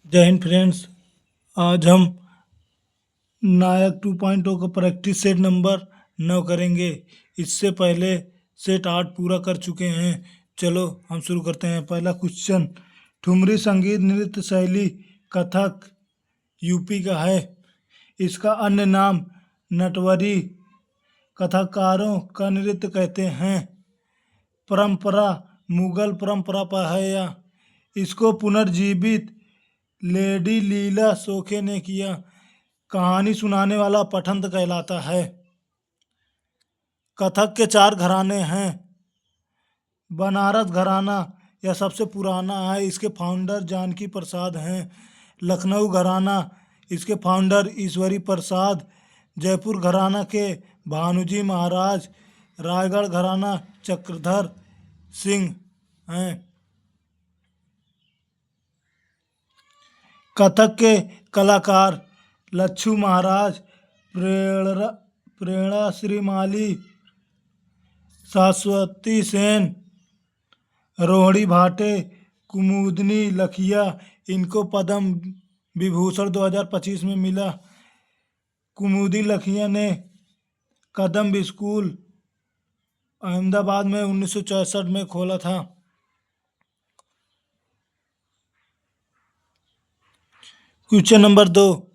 जय हिंद फ्रेंड्स। आज हम नायक 2.0 का प्रैक्टिस सेट नंबर 9 करेंगे। इससे पहले सेट 8 पूरा कर चुके हैं। चलो हम शुरू करते हैं। पहला क्वेश्चन, ठुमरी संगीत नृत्य शैली कथक यूपी का है। इसका अन्य नाम नटवरी कथाकारों का नृत्य कहते हैं। परंपरा मुगल परंपरा पर है या इसको पुनर्जीवित लेडी लीला सोखे ने किया। कहानी सुनाने वाला पठंत कहलाता है। कथक के 4 घराने हैं। बनारस घराना यह सबसे पुराना है, इसके फाउंडर जानकी प्रसाद हैं। लखनऊ घराना, इसके फाउंडर ईश्वरी प्रसाद। जयपुर घराना के भानुजी महाराज। रायगढ़ घराना चक्रधर सिंह हैं। कथक के कलाकार लच्छू महाराज, प्रेरणा श्रीमाली, शाश्वती सेन, रोहिणी भाटे, कुमुदनी लखिया। इनको पद्म विभूषण 2025 में मिला। कुमुदी लखिया ने कदम स्कूल अहमदाबाद में 1964 में खोला था। क्वेश्चन नंबर 2,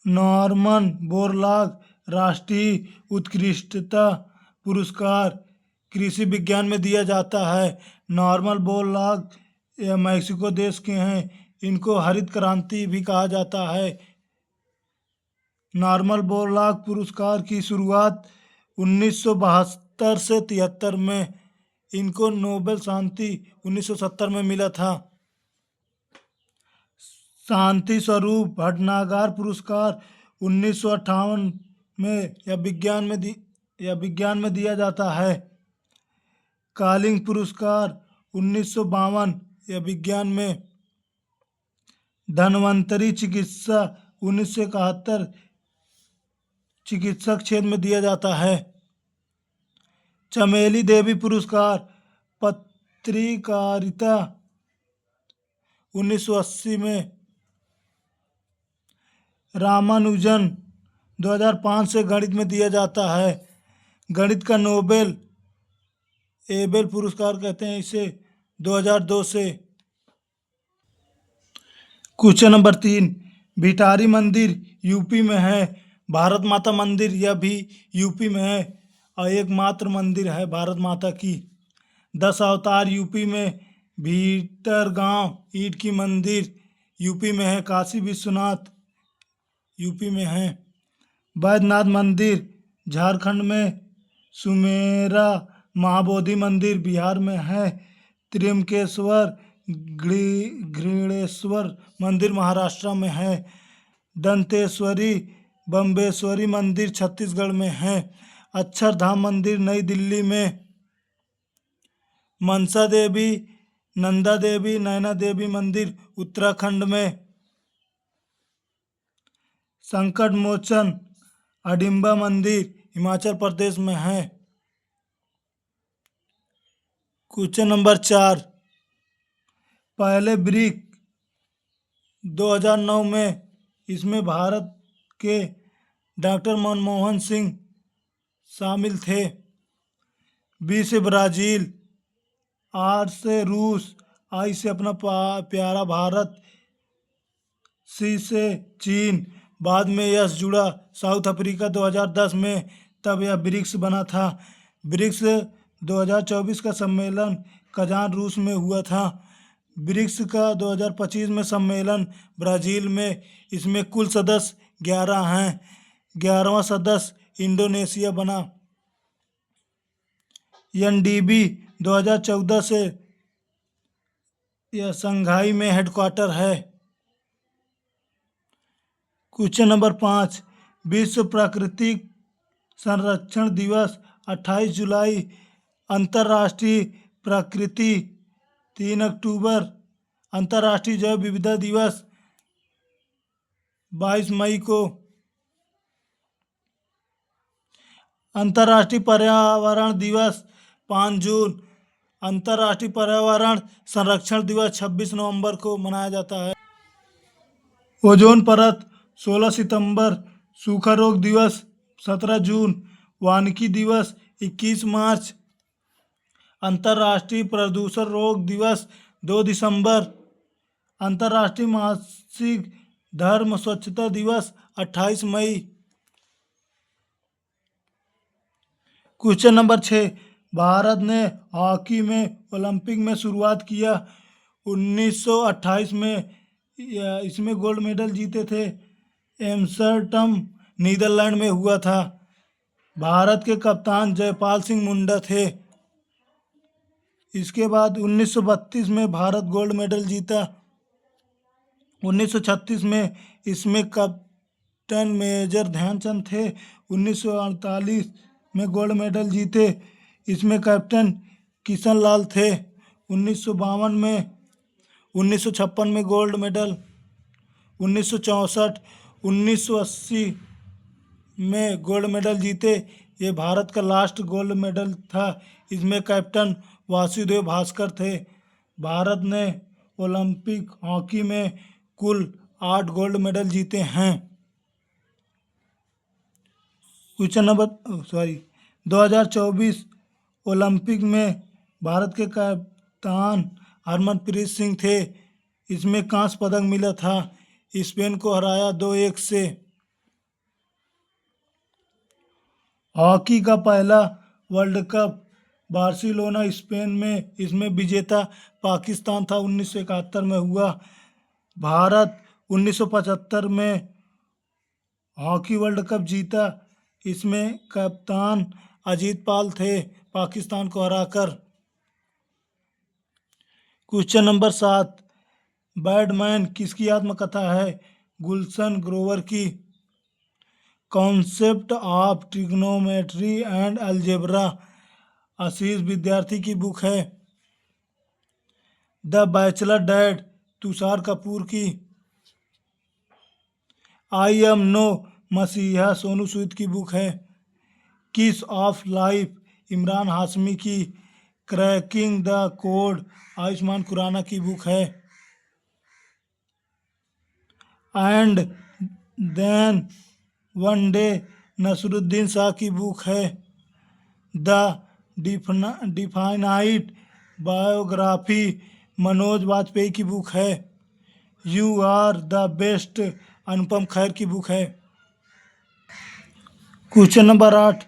नॉर्मन बोरलॉग राष्ट्रीय उत्कृष्टता पुरस्कार कृषि विज्ञान में दिया जाता है। नॉर्मन बोरलॉग यह मैक्सिको देश के हैं। इनको हरित क्रांति भी कहा जाता है। नॉर्मन बोरलॉग पुरस्कार की शुरुआत 1972 से 73 में, इनको नोबेल शांति 1970 में मिला था। शांति स्वरूप भटनागर पुरस्कार 1958 में या विज्ञान में दिया जाता है। कालिंग पुरस्कार 1952 या विज्ञान में। धन्वंतरी चिकित्सा 1971 चिकित्सा क्षेत्र में दिया जाता है। चमेली देवी पुरस्कार पत्रकारिता 1980 में। रामानुजन 2005 से गणित में दिया जाता है। गणित का नोबेल एबेल पुरस्कार कहते हैं इसे 2002 से। क्वेश्चन नंबर 3, भिठारी मंदिर यूपी में है। भारत माता मंदिर यह भी यूपी में है और एकमात्र मंदिर है भारत माता की। 10 अवतार यूपी में। भीतर गांव ईंट की मंदिर यूपी में है। काशी विश्वनाथ यूपी में है। बैद्यनाथ मंदिर झारखंड में। सुमेरा महाबोधि मंदिर बिहार में है। त्र्यंबकेश्वर घृणेश्वर मंदिर महाराष्ट्र में है। दंतेश्वरी बम्बेश्वरी मंदिर छत्तीसगढ़ में है। अक्षरधाम मंदिर नई दिल्ली में। मनसा देवी, नंदा देवी, नैना देवी मंदिर उत्तराखंड में। संकट मोचन अडिम्बा मंदिर हिमाचल प्रदेश में है। क्वेश्चन नंबर 4, पहले ब्रिक 2009 में, इसमें भारत के डॉक्टर मनमोहन सिंह शामिल थे। बी से ब्राज़ील, आर से रूस, आई से अपना प्यारा भारत, सी से चीन। बाद में यस जुड़ा साउथ अफ्रीका 2010 में, तब यह ब्रिक्स बना था। ब्रिक्स 2024 का सम्मेलन कजान रूस में हुआ था। ब्रिक्स का 2025 में सम्मेलन ब्राज़ील में। इसमें कुल सदस्य 11 हैं। 11वां सदस्य इंडोनेशिया बना। एनडीबी 2014 से यह शंघाई में हेडक्वार्टर है। क्वेश्चन नंबर 5, विश्व प्राकृतिक संरक्षण दिवस 28 जुलाई। अंतर्राष्ट्रीय प्रकृति 3 अक्टूबर। अंतर्राष्ट्रीय जैव विविधता दिवस 22 मई को। अंतर्राष्ट्रीय पर्यावरण दिवस 5 जून। अंतर्राष्ट्रीय पर्यावरण संरक्षण दिवस 26 नवंबर को मनाया जाता है। ओजोन परत 16 सितंबर, सूखा रोग दिवस 17 जून, वानिकी दिवस 21 मार्च, अंतर्राष्ट्रीय प्रदूषण रोग दिवस 2 दिसंबर, अंतर्राष्ट्रीय मासिक धर्म स्वच्छता दिवस 28 मई। क्वेश्चन नंबर 6, भारत ने हॉकी में ओलंपिक में शुरुआत किया। 1928 में इसमें गोल्ड मेडल जीते थे। एम्स्टर्डम नीदरलैंड में हुआ था। भारत के कप्तान जयपाल सिंह मुंडा थे। इसके बाद 1932 में भारत गोल्ड मेडल जीता। 1936 में इसमें कैप्टन मेजर ध्यानचंद थे। 1948 में गोल्ड मेडल जीते, इसमें कैप्टन किशन लाल थे। 1952 में 1956 में गोल्ड मेडल। 1964 1980 में गोल्ड मेडल जीते। ये भारत का लास्ट गोल्ड मेडल था। इसमें कैप्टन वासुदेव भास्कर थे। भारत ने ओलंपिक हॉकी में कुल 8 गोल्ड मेडल जीते हैं। क्वेश्चन नंबर 2024 ओलंपिक में भारत के कप्तान हरमनप्रीत सिंह थे। इसमें कांस्य पदक मिला था। स्पेन को हराया 2-1 से। हॉकी का पहला वर्ल्ड कप बार्सिलोना स्पेन में, इसमें विजेता पाकिस्तान था। 1971 में हुआ। भारत 1975 में हॉकी वर्ल्ड कप जीता। इसमें कप्तान अजीत पाल थे, पाकिस्तान को हराकर। क्वेश्चन नंबर 7, बैडमैन किसकी आत्मकथा है? गुलशन ग्रोवर की। Concept of trigonometry and algebra Ashish Vidyarthi की बुक है। The bachelor dad Tushar Kapoor की। आई एम नो मसीहा सोनू सूद की बुक है। किस ऑफ लाइफ इमरान हाशमी की। Cracking the code Ayushmann Khurrana की बुक है। And then one day Naseeruddin Shah की बुक है। The definite biography Manoj Bajpayee की बुक है। You are the best Anupam Kher की बुक है। क्वेश्चन नंबर 8,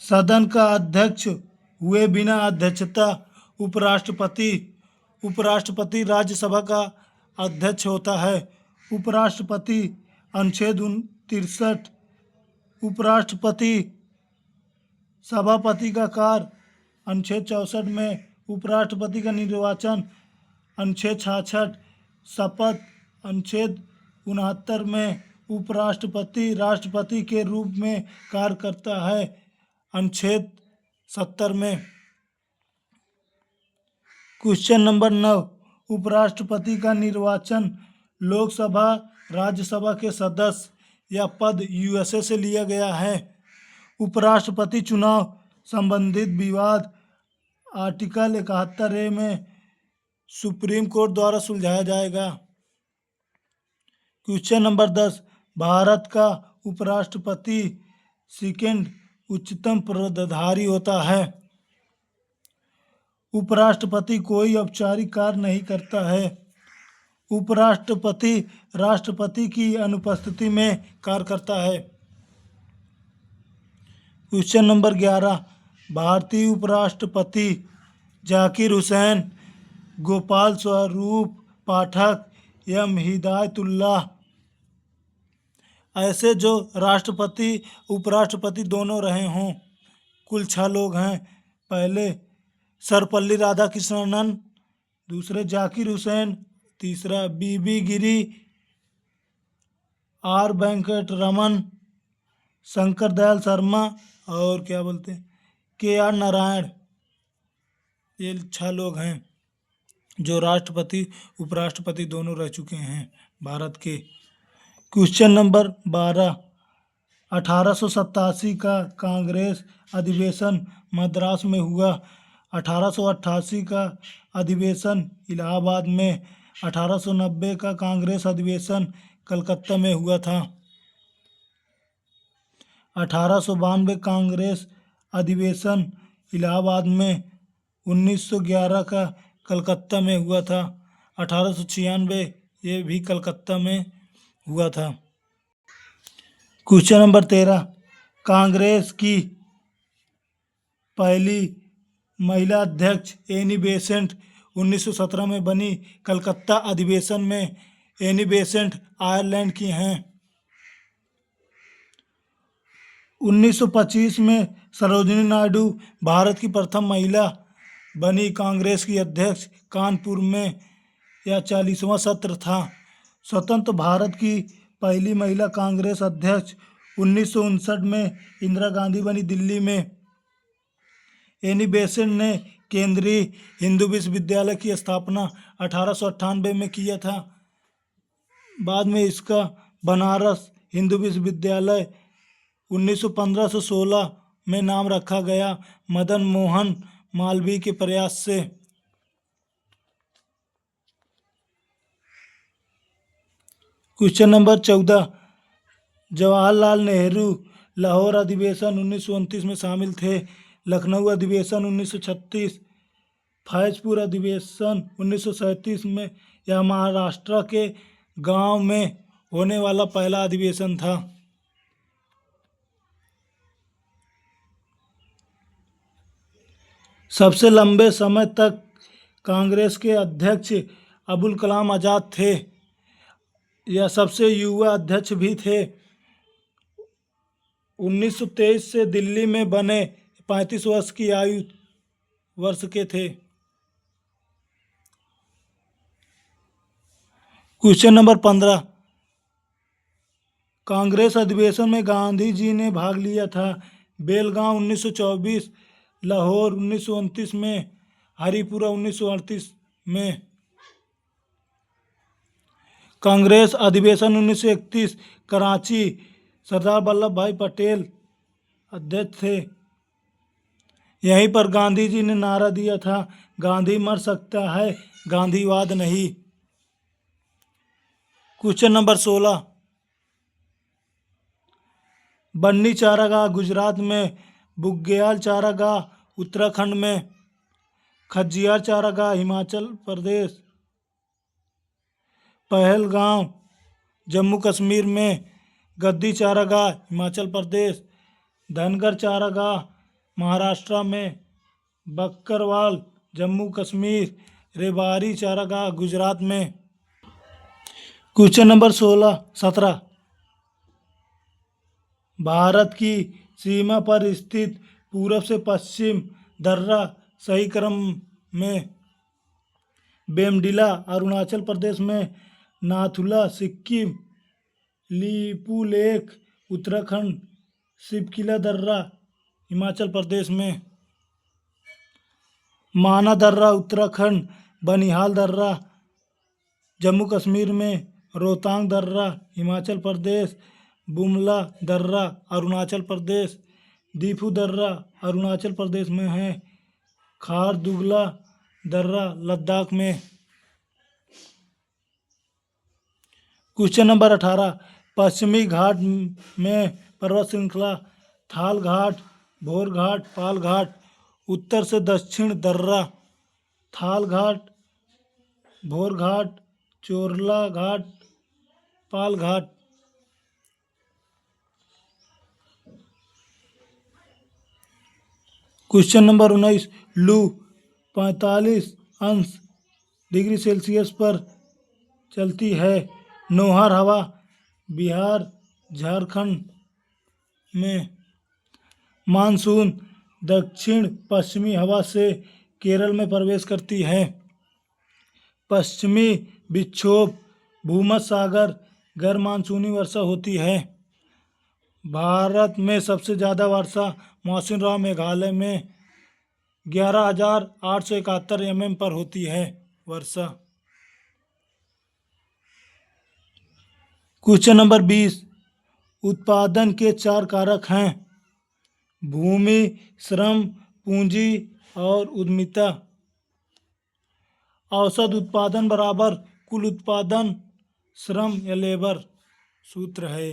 सदन का अध्यक्ष हुए बिना अध्यक्षता उपराष्ट्रपति। उपराष्ट्रपति राज्यसभा का अध्यक्ष होता है। उपराष्ट्रपति अनुच्छेद 63। उपराष्ट्रपति सभापति का कार्य अनुच्छेद 64 में। उपराष्ट्रपति का निर्वाचन अनुच्छेद 66। शपथ अनुच्छेद 69 में। उपराष्ट्रपति राष्ट्रपति के रूप में कार्य करता है अनुच्छेद 70 में। क्वेश्चन नंबर 9, उपराष्ट्रपति का निर्वाचन लोकसभा राज्यसभा के सदस्य या पद यूएसए से लिया गया है। उपराष्ट्रपति चुनाव संबंधित विवाद आर्टिकल 71A में सुप्रीम कोर्ट द्वारा सुलझाया जाएगा। क्वेश्चन नंबर 10, भारत का उपराष्ट्रपति सेकंड उच्चतम पदधारी होता है। उपराष्ट्रपति कोई औपचारिक कार्य नहीं करता है। उपराष्ट्रपति राष्ट्रपति की अनुपस्थिति में कार्य करता है। क्वेश्चन नंबर 11, भारतीय उपराष्ट्रपति जाकिर हुसैन, गोपाल स्वरूप पाठक, एम हिदायतुल्लाह ऐसे जो राष्ट्रपति उपराष्ट्रपति दोनों रहे हों, कुल 6 लोग हैं। पहले सर्वपल्ली राधाकृष्णन, दूसरे जाकिर हुसैन, तीसरा बीबी गिरी, आर वेंकटरमन, शंकर दयाल शर्मा और के आर नारायण। ये 6 लोग हैं जो राष्ट्रपति उपराष्ट्रपति दोनों रह चुके हैं भारत के। क्वेश्चन नंबर 12, 1887 का कांग्रेस अधिवेशन मद्रास में हुआ। 1888 का अधिवेशन इलाहाबाद में। 1890 का कांग्रेस अधिवेशन कलकत्ता में हुआ था। 1892 कांग्रेस अधिवेशन इलाहाबाद में। 1911 का कलकत्ता में हुआ था। 1896 ये भी कलकत्ता में हुआ था। क्वेश्चन नंबर 13, कांग्रेस की पहली महिला अध्यक्ष एनी बेसेंट 1917 में बनी। कलकत्ता अधिवेशन में एनी बेसेंट आयरलैंड की हैं। 1925 में सरोजिनी नायडू भारत की प्रथम महिला बनी कांग्रेस की अध्यक्ष। कानपुर में यह 40वां सत्र था। स्वतंत्र भारत की पहली महिला कांग्रेस अध्यक्ष 1959 में इंदिरा गांधी बनी दिल्ली में। एनी बेसेंट ने केंद्रीय हिंदू विश्वविद्यालय की स्थापना 1898 में किया था। बाद में इसका बनारस हिंदू विश्वविद्यालय 1915 से 16 में नाम रखा गया, मदन मोहन मालवीय के प्रयास से। क्वेश्चन नंबर 14, जवाहरलाल नेहरू लाहौर अधिवेशन 1929 में शामिल थे। लखनऊ अधिवेशन 1936, फैजपुर अधिवेशन 1937 में। यह महाराष्ट्र के गांव में होने वाला पहला अधिवेशन था। सबसे लंबे समय तक कांग्रेस के अध्यक्ष अबुल कलाम आज़ाद थे। यह सबसे युवा अध्यक्ष भी थे। 1923 से दिल्ली में बने, 35 वर्ष की आयु वर्ष के थे। क्वेश्चन नंबर 15, कांग्रेस अधिवेशन में गांधी जी ने भाग लिया था। बेलगांव 1924, लाहौर 1929 में, हरिपुरा 1938 में। कांग्रेस अधिवेशन 1931, कराची, सरदार वल्लभ भाई पटेल अध्यक्ष थे। यहीं पर गांधी जी ने नारा दिया था, गांधी मर सकता है, गांधीवाद नहीं। क्वेश्चन नंबर 16, बन्नी चारागाह गुजरात में, बुग्याल चारागाह उत्तराखंड में, खज्जियार चारागाह हिमाचल प्रदेश, पहलगांव जम्मू कश्मीर में, गद्दी चारागाह हिमाचल प्रदेश, धनगर चारागाह महाराष्ट्र में, बक्करवाल जम्मू कश्मीर, रेवाड़ी चारागाह गुजरात में। क्वेश्चन नंबर 17, भारत की सीमा पर स्थित पूरब से पश्चिम दर्रा सही क्रम में, बेमडिला अरुणाचल प्रदेश में, नाथुला सिक्किम, लिपुलेख उत्तराखंड, शिवकिला दर्रा हिमाचल प्रदेश में, माना दर्रा उत्तराखंड, बनिहाल दर्रा जम्मू कश्मीर में, रोहतांग दर्रा हिमाचल प्रदेश, बुमला दर्रा अरुणाचल प्रदेश, दीफू दर्रा अरुणाचल प्रदेश में है, खारदुगला दर्रा लद्दाख में। क्वेश्चन नंबर 18, पश्चिमी घाट में पर्वत श्रृंखला, थाल घाट, भोर घाट, पाल घाट। उत्तर से दक्षिण दर्रा, थाल घाट, भोर घाट, चोरला घाट, पाल घाट। क्वेश्चन नंबर 19, लू 45° पर चलती है। नौहर हवा बिहार झारखंड में। मानसून दक्षिण पश्चिमी हवा से केरल में प्रवेश करती है। पश्चिमी विक्षोभ भूमध्य सागर गैर मानसूनी वर्षा होती है। भारत में सबसे ज़्यादा वर्षा मौसिनराम मेघालय में 11,871 mm पर होती है वर्षा। क्वेश्चन नंबर 20, उत्पादन के 4 कारक हैं, भूमि, श्रम, पूंजी और उद्यमिता। औसत उत्पादन बराबर कुल उत्पादन श्रम या लेबर सूत्र है।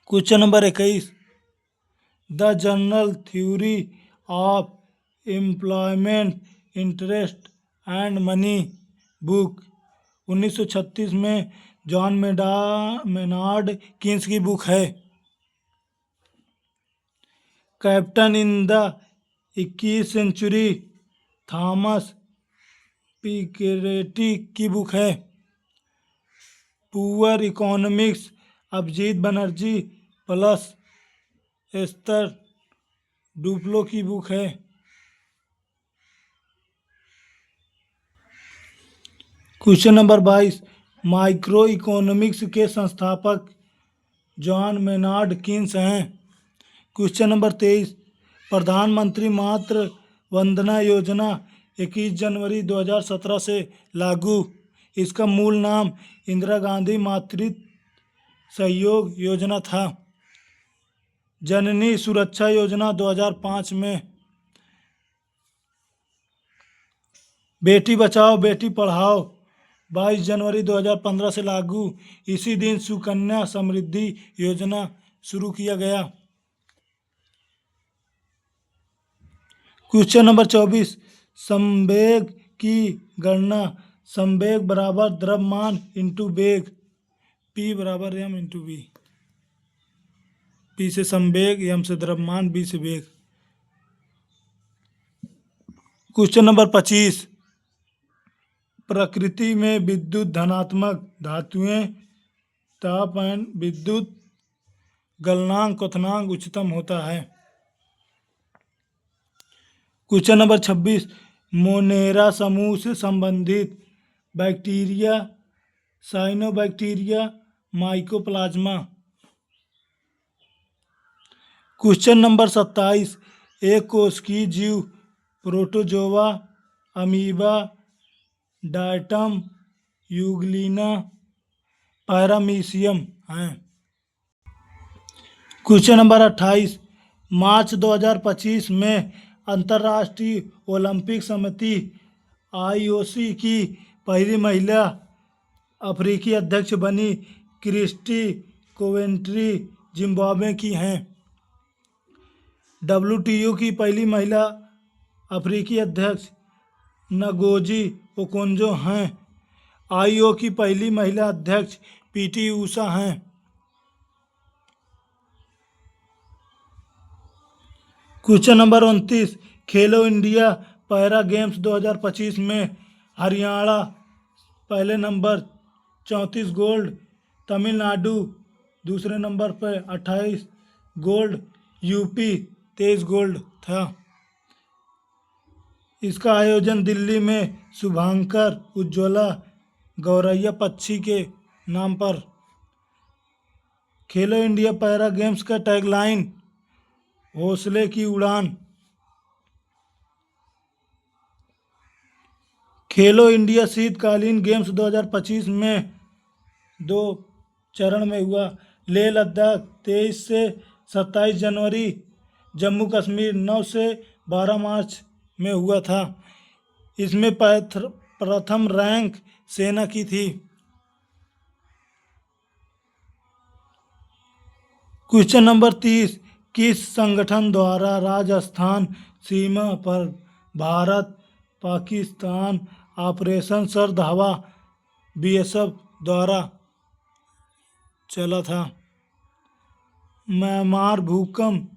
Question number 21, the general theory of employment interest and money book 1936 में जॉन मेनार्ड कीन्स की बुक है। कैप्टन इन द 21वीं सेंचुरी थॉमस पिकेरेटी की बुक है। Poor economics Abhijit Banerjee plus Esther Duflo की बुक है। क्वेश्चन नंबर 22, माइक्रो इकोनॉमिक्स के संस्थापक जॉन मेनार्ड कीन्स हैं। क्वेश्चन नंबर 23, प्रधानमंत्री मातृ वंदना योजना 21 जनवरी 2017 से लागू। इसका मूल नाम इंदिरा गांधी मातृत्व सहयोग योजना था। जननी सुरक्षा योजना 2005 में। बेटी बचाओ बेटी पढ़ाओ 22 जनवरी 2015 से लागू। इसी दिन सुकन्या समृद्धि योजना शुरू किया गया। क्वेश्चन नंबर 24, संवेग की गणना। संवेग बराबर द्रव्यमान इंटू वेग, P बराबर m इंटू v। P से संवेग, m से द्रव्यमान, v से वेग। क्वेश्चन नंबर 25, प्रकृति में विद्युत धनात्मक धातुएं ताप एवं विद्युत गलनांक क्वथनांक उच्चतम होता है। क्वेश्चन नंबर 26, मोनेरा समूह से संबंधित bacteria cyanobacteria mycoplasma. Question number 27, एक कोशिकीय जीव protozoa amoeba diatom Euglena paramecium हैं। क्वेश्चन नंबर 28, मार्च 2025 में अंतर्राष्ट्रीय ओलंपिक समिति IOC की पहली महिला अफ्रीकी अध्यक्ष बनी क्रिस्टी कोवेंट्री जिम्बाब्वे की हैं। WTO की पहली महिला अफ्रीकी अध्यक्ष नगोजी ओकोंजो हैं। IO की पहली महिला अध्यक्ष PT ऊषा हैं। क्वेश्चन नंबर 29, खेलो इंडिया पैरा गेम्स 2025 में हरियाणा पहले नंबर 34 गोल्ड, तमिलनाडु दूसरे नंबर पर 28 गोल्ड, UP 23 गोल्ड था। इसका आयोजन दिल्ली में शुभांकर उज्ज्वला गौरैया पक्षी के नाम पर। खेलो इंडिया पैरा गेम्स का टैगलाइन हौसले की उड़ान। खेलो इंडिया शीतकालीन गेम्स 2025 में 2 चरण में हुआ। लेह लद्दाख 23 से 27 जनवरी, जम्मू कश्मीर 9 से 12 मार्च में हुआ था। इसमें प्रथम रैंक सेना की थी। क्वेश्चन नंबर 30, किस संगठन द्वारा राजस्थान सीमा पर भारत पाकिस्तान ऑपरेशन शरद हवा BSF द्वारा चला था? म्यांमार भूकंप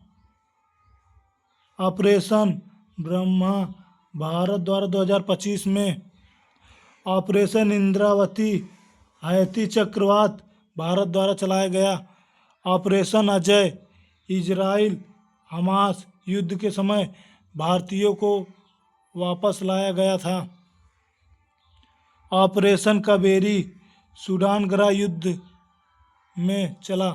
ऑपरेशन ब्रह्मा भारत द्वारा 2025 में। ऑपरेशन इंद्रावती हैती चक्रवात भारत द्वारा चलाया गया। ऑपरेशन अजय इजराइल हमास युद्ध के समय भारतीयों को वापस लाया गया था। ऑपरेशन कावेरी सूडान गृह युद्ध में चला।